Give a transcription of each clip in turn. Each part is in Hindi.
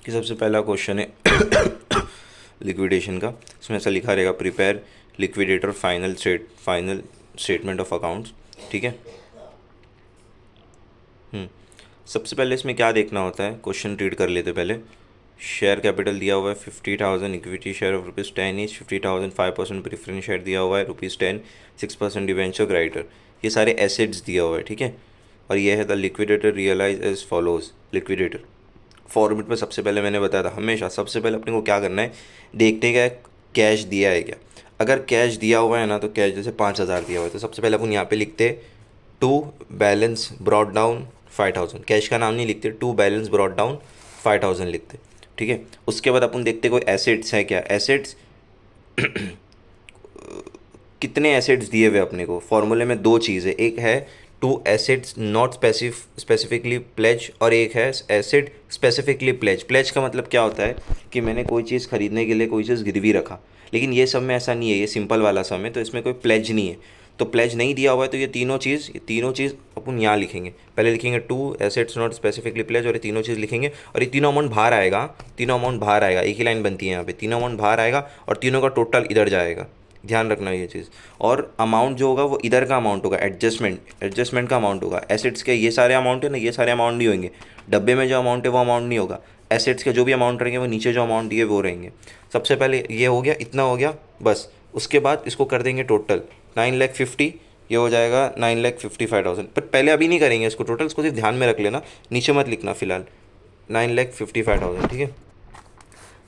कि सबसे पहला क्वेश्चन है लिक्विडेशन का। इसमें ऐसा लिखा रहेगा, prepare liquidator final statement of accounts. ठीक है। सबसे पहले इसमें क्या देखना होता है, क्वेश्चन रीड कर लेते पहले। शेयर कैपिटल दिया हुआ है 50,000, equity share of ₹10 each, 50,000 5% preference share दिया हुआ है ₹10, 6% डिवेंचर क्रेडिटर। ये सारे एसेट्स दिया हुआ है। ठीक है। और ये है the liquidator realise as follows. Liquidator format में सबसे पहले मैंने बताया था, हमेशा सबसे पहले अपने को क्या करना है, देखते क्या कैश दिया है क्या। अगर कैश दिया हुआ है ना, तो कैश जैसे 5,000 दिया हुआ है तो सबसे पहले अपन यहाँ पे लिखते to balance brought down 5,000। Cash का नाम नहीं लिखते, टू बैलेंस ब्रॉड डाउन 5,000 लिखते। ठीक है। उसके बाद अपन देखते कोई एसेट्स है क्या। एसेट्स कितने एसेट्स दिए हुए अपने को, फॉर्मूले में दो चीज़ है, एक है to assets not specifically pledge, और एक है एसेट स्पेसिफिकली प्लेज। प्लेज का मतलब क्या होता है कि मैंने कोई चीज़ खरीदने के लिए कोई चीज़ गिरवी रखा, लेकिन ये सब में ऐसा नहीं है, ये सिंपल वाला सब में तो इसमें कोई प्लेज नहीं है। तो प्लेज नहीं दिया हुआ है तो ये तीनों चीज़ अपन यहाँ लिखेंगे। पहले लिखेंगे to assets not specifically pledge, और ये तीनों चीज़ लिखेंगे, और ये तीनों अमाउंट बाहर आएगा। तीनों अमाउंट बाहर आएगा, एक ही लाइन बनती है यहाँ पे, तीनों अमाउंट बाहर आएगा और तीनों का टोटल इधर जाएगा। ध्यान रखना ये चीज़। और अमाउंट जो होगा वो इधर का अमाउंट होगा, एडजस्टमेंट का अमाउंट होगा। एसेट्स के ये सारे अमाउंट है ना, ये सारे अमाउंट नहीं होंगे। डब्बे में जो अमाउंट है वो अमाउंट नहीं होगा। एसेट्स के जो भी अमाउंट रहेंगे वो नीचे जो अमाउंट दिए वो रहेंगे। सबसे पहले ये हो गया, इतना हो गया बस। उसके बाद इसको कर देंगे टोटल 9,50,000, ये हो जाएगा 9,55,000। पर पहले अभी नहीं करेंगे इसको टोटल, इसको सिर्फ ध्यान में रख लेना, नीचे मत लिखना फिलहाल। 9,55,000। ठीक है।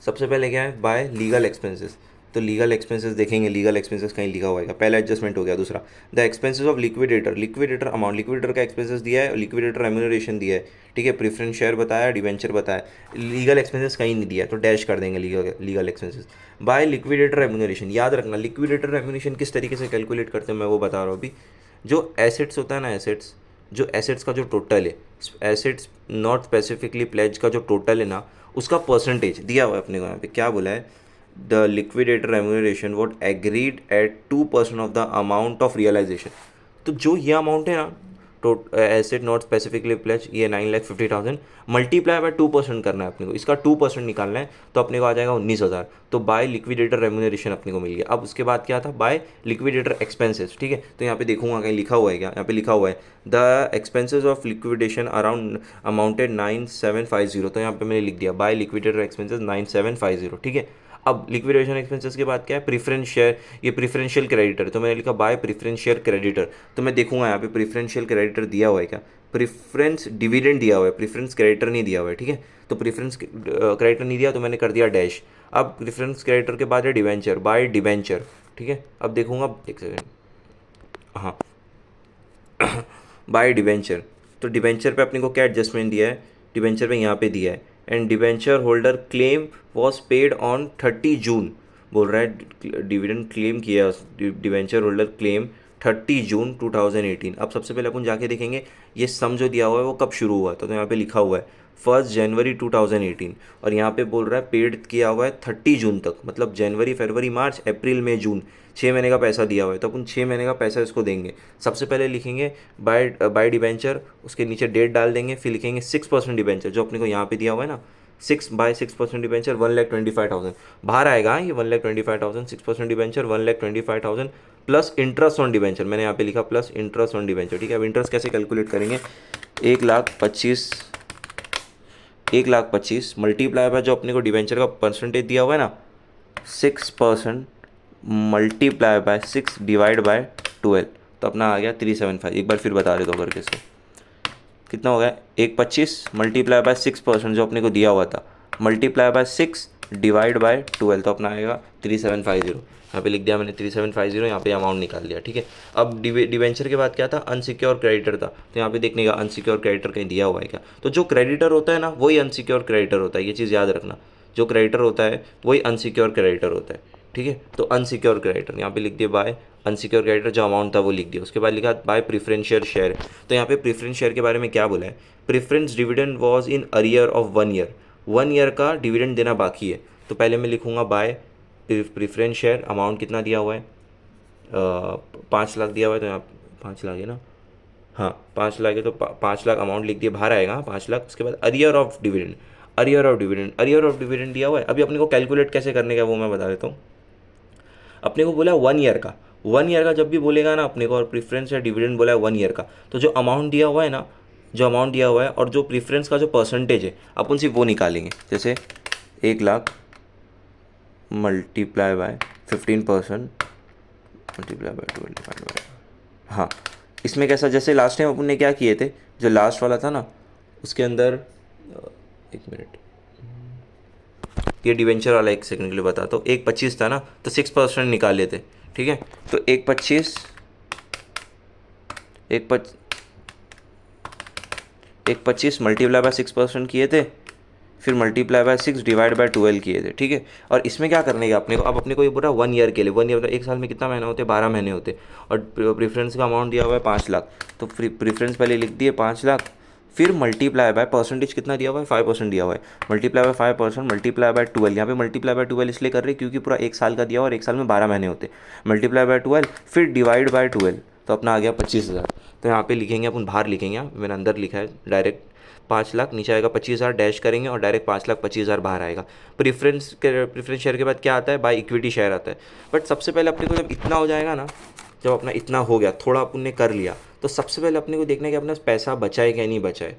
सबसे पहले क्या है, बाय लीगल एक्सपेंसेस। तो लीगल एक्सपेंसेस देखेंगे, लीगल एक्सपेंसेस कहीं लिखा हुआ है, पहला एडजस्टमेंट हो गया। दूसरा the expenses of liquidator amount, liquidator का एक्सपेंसेस दिया है, लिक्विडेटर रेम्यूनरेशन दिया है। ठीक है। प्रेफरेंस शेयर बताया, डिवेंचर बताया, लीगल एक्सपेंसेस कहीं नहीं दिया तो डैश कर देंगे legal expenses. By liquidator remuneration, याद रखना लिक्विडेटर रेम्यूनरेशन किस तरीके से कैलकुलेट करते हैं मैं वो बता रहा हूँ अभी। जो एसेट्स होता है ना, एसेट्स का जो टोटल है, एसेट्स नॉट स्पेसिफिकली प्लेज का जो टोटल है ना, उसका परसेंटेज दिया हुआ है अपने को। यहाँ पे क्या बोला है, the liquidator remuneration what agreed at 2% of the amount of realisation. तो जो ये अमाउंट है ना, एसेट नॉट स्पेसिफिकली प्लेज, ये 9,50,000 मल्टीप्लाई बाय 2% करना है अपने को, इसका 2% निकालना है तो अपने को आ जाएगा 19,000। तो बाय लिक्विडेटर रेम्यूनरेशन अपने को मिल गया। अब उसके बाद क्या था, बाय लिक्विडेटर एक्सपेंसेस। ठीक है। तो यहाँ पे देखूंगा कहीं लिखा हुआ है क्या, यहाँ पे लिखा हुआ है the expenses of liquidation around amounted 9,750। तो यहाँ पे मैंने लिख दिया बाय लिक्विडेटर एक्सपेंसेस 9,750। ठीक है। अब लिक्विडेशन एक्सपेंसेस के बाद क्या है, प्रीफरेंस शेयर, ये प्रीफरेंशियल क्रेडिटर, तो मैंने लिखा बाय प्रीफरेंस शेयर क्रेडिटर। तो मैं देखूंगा यहाँ पे प्रीफरेंशियल क्रेडिटर दिया हुआ है क्या, प्रीफरेंस डिविडेंड दिया हुआ है, प्रीफरेंस क्रेडिटर नहीं दिया हुआ है। ठीक है। तो प्रीफरेंस क्रेडिटर नहीं दिया तो मैंने कर दिया डैश। अब प्रीफरेंस क्रेडिटर के बाद है डिवेंचर, बाय डिवेंचर। ठीक है। अब देखूंगा, एक सेकेंड, हाँ, बाय डिवेंचर। तो डिवेंचर पे अपने को क्या एडजस्टमेंट दिया है, डिवेंचर पे यहाँ पे दिया है, and debenture holder claim was paid on 30 जून। बोल रहा है डिविडेंड क्लेम किया डिवेंचर होल्डर क्लेम 30 जून 2018। अब सबसे पहले अपन जाके देखेंगे ये सम जो दिया हुआ है वो कब शुरू हुआ था। तो यहाँ पे लिखा हुआ है 1 जनवरी 2018, और यहाँ पे बोल रहा है पेड किया हुआ है 30 जून तक, मतलब जनवरी फरवरी मार्च अप्रैल मई जून, 6 महीने का पैसा दिया हुआ है। तो अपन 6 महीने का पैसा इसको देंगे। सबसे पहले लिखेंगे बाय डिबेंचर, उसके नीचे डेट डाल देंगे, फिर लिखेंगे 6% डिबेंचर जो अपने को यहाँ पे दिया हुआ है ना, 6/6% डिबेंचर 1,25,000 बाहर आएगा। ये 1,25,000, 6% debenture 1,25,000 plus interest on debenture, मैंने यहाँ पे लिखा प्लस इंटरेस्ट ऑन डिबेंचर। ठीक है। अब इंटरेस्ट कैसे कैलकुलेट करेंगे, 1,25,000 मल्टीप्लाई बाय जो अपने को डिबेंचर का परसेंटेज दिया हुआ है ना, 6% मल्टीप्लाई बाय 6 डिवाइड बाय 12, तो अपना आ गया 375। एक बार फिर बता रहे दो करके इसको, कितना हो गया, 1,25 मल्टीप्लाई बाय 6% जो अपने को दिया हुआ था, मल्टीप्लाई बाय 6 डिवाइड बाय 12, तो अपना आएगा 3,750। यहाँ पे लिख दिया मैंने 3,750, यहाँ पे अमाउंट निकाल लिया। ठीक है। अब डिवेंचर के बाद क्या था, अनसिक्योर क्रेडिटर था। तो यहाँ पे देखने का अनसिक्योर क्रेडिटर कहीं दिया हुआ है क्या, तो जो क्रेडिटर होता है ना वही अनसिक्योर क्रेडिटर होता है, ये चीज़ याद रखना। जो क्रेडिटर होता है वही अनसिक्योर क्रेडिटर होता है। ठीक है। तो अनसिक्योर क्रेडिटर यहाँ पे लिख दिया बाय अनसिक्योर क्रेडिटर, जो अमाउंट था वो लिख दिया। उसके बाद लिखा बाय प्रीफरेंशियल शेयर। तो यहाँ पे प्रीफरेंस शेयर के बारे में क्या बोला है, preference dividend was in arrear of 1 year, 1 year का डिविडेंड देना बाकी है। तो पहले मैं लिखूंगा बाय प्रीफरेंस शेयर, अमाउंट कितना दिया हुआ है, 5 लाख दिया हुआ है, तो यहाँ 5 लाख है ना, हाँ 5 लाख है, तो 5 लाख अमाउंट लिख दिया, बाहर आएगा 5 लाख। उसके बाद arrear of dividend, arrear of dividend दिया हुआ है। अभी अपने को कैलकुलेट कैसे करने का वो मैं बता देता हूँ। अपने को बोला 1 ईयर का, 1 ईयर का जब भी बोलेगा ना अपने को, और प्रीफरेंस या डिविडेंड बोला है 1 ईयर का, तो जो अमाउंट दिया हुआ है ना, जो अमाउंट दिया हुआ है और जो प्रीफरेंस का जो परसेंटेज है अपन सिर्फ वो निकालेंगे। जैसे 1 lakh multiply by 15% multiply by 25 हाँ, इसमें कैसा, जैसे लास्ट टाइम अपन ने क्या किए थे, जो लास्ट वाला था ना उसके अंदर, एक मिनट, ये डिवेंचर वाला एक सेकंड के लिए बताता हूँ। 1.25 था ना, तो 6% निकाल लेते, ठीक है। तो 1.25 मल्टीप्लाई बाय 6% किए थे, फिर मल्टीप्लाई बाय 6 डिवाइड बाय 12 किए थे, ठीक है। और इसमें क्या करने का अपने को, अब अपने को ये पूरा 1 ईयर के लिए, 1 ईयर मतलब 1 साल में कितना महीना होते हैं, 12 महीने होते। और प्रीफरेंस का अमाउंट दिया हुआ है 5 लाख, तो प्रीफरेंस पहले लिख दिए 5 लाख, फिर मल्टीप्लाई बाय परसेंटेज कितना दिया हुआ है, 5% दिया हुआ है, मल्टीप्लाई बाय 5% मल्टीप्लाई बाय 12। यहाँ पे मल्टीप्लाई बाय 12 इसलिए कर रहे हैं क्योंकि पूरा 1 साल का दिया हुआ और 1 साल में 12 महीने होते। मल्टीप्लाई बाय 12 फिर डिवाइड बाय 12, तो अपना आ गया 25,000। तो यहाँ पे लिखेंगे अपन, बाहर लिखेंगे, मैंने अंदर लिखा है डायरेक्ट 5 लाख, नीचे आएगा 25,000, डैश करेंगे और डायरेक्ट 5,25,000 बाहर आएगा। प्रीफरेंस शेयर के बाद क्या आता है, बाय इक्विटी शेयर आता है। बट सबसे पहले अपने को जब इतना हो जाएगा ना, जब अपना इतना हो गया, थोड़ा अपन ने कर लिया, तो सबसे पहले अपने को देखना है कि अपने पास पैसा बचा है क्या नहीं बचा है।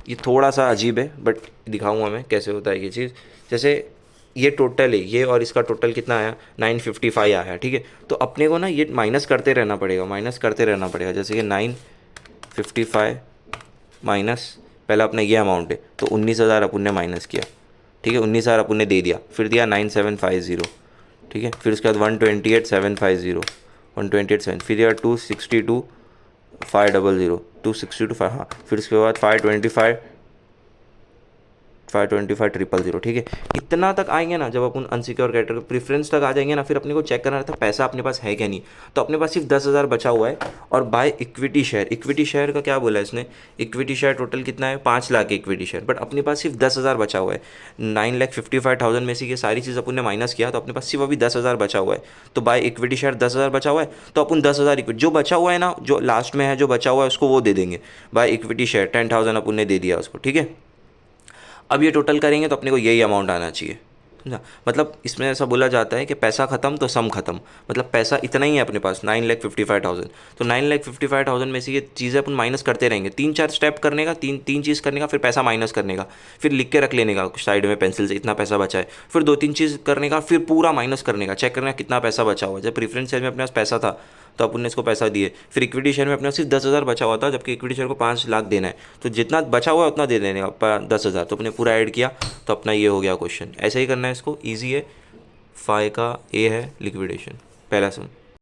ये थोड़ा सा अजीब है बट दिखाऊंगा मैं कैसे होता है ये चीज़। जैसे ये टोटल है, ये और इसका टोटल कितना आया, 955 आया, ठीक है। तो अपने को ना ये माइनस करते रहना पड़ेगा, माइनस करते रहना पड़ेगा। जैसे कि 955 माइनस, पहला अपना ये अमाउंट है तो 19,000 अपन ने माइनस किया, ठीक है। 19,000 अपन ने दे दिया, फिर दिया 9750, ठीक है। फिर उसके बाद 128,750, 128,7, फिर दिया 262,500, 262,500 हाँ, फिर उसके बाद 525,000, ठीक है। इतना तक आएंगे ना, जब अपन अनसिक्योर कैटेगरी प्रीफरेंस तक आ जाएंगे ना, फिर अपने को चेक करना रहता है पैसा अपने पास है क्या नहीं। तो अपने पास सिर्फ 10,000 बचा हुआ है। और by equity share, equity share का क्या बोला है इसने, इक्विटी शेयर टोटल कितना है, 5 लाख इक्विटी शेयर, बट अपने पास सिर्फ 10,000 बचा हुआ है। 9,55,000 में से ये सारी चीज़ अपन ने माइनस किया, तो अपने पास सिर्फ अभी 10,000 बचा हुआ है। तो बाय इक्विटी शेयर 10,000 बचा हुआ है, तो अपन 10,000 इक्विटी जो बचा हुआ है ना, जो लास्ट में है जो बचा हुआ है उसको वो दे देंगे। बाय इक्विटी शेयर 10,000 अपन ने दे दिया उसको, ठीक है। अब ये टोटल करेंगे तो अपने को यही अमाउंट आना चाहिए, समझा। मतलब इसमें ऐसा बोला जाता है कि पैसा ख़त्म तो सम ख़त्म, मतलब पैसा इतना ही है अपने पास 9,55,000। तो 9,55,000 में से ये चीज़ें अपन माइनस करते रहेंगे, 3-4 स्टेप करने का, तीन चीज़ करने का, फिर पैसा माइनस करने का, फिर लिख के रख लेने का साइड में पेंसिल से इतना पैसा बचा है, फिर 2-3 चीज़ करने का, फिर पूरा माइनस करने का, चेक करने का कितना पैसा बचा हुआ है। जब प्रीफरेंस शेयर में अपने पास पैसा था तो अपन ने इसको पैसा दिए, फिर इक्विटी शेयर में अपने पास सिर्फ 10,000 बचा हुआ था, जबकि इक्विटी शेयर को 5 लाख देना है, तो जितना बचा हुआ है उतना दे देने का 10,000, तो अपने पूरा ऐड किया, तो अपना ये हो गया क्वेश्चन। ऐसे ही करना है इसको, ईजी है। फाइ का ए है लिक्विडेशन, पहला सम।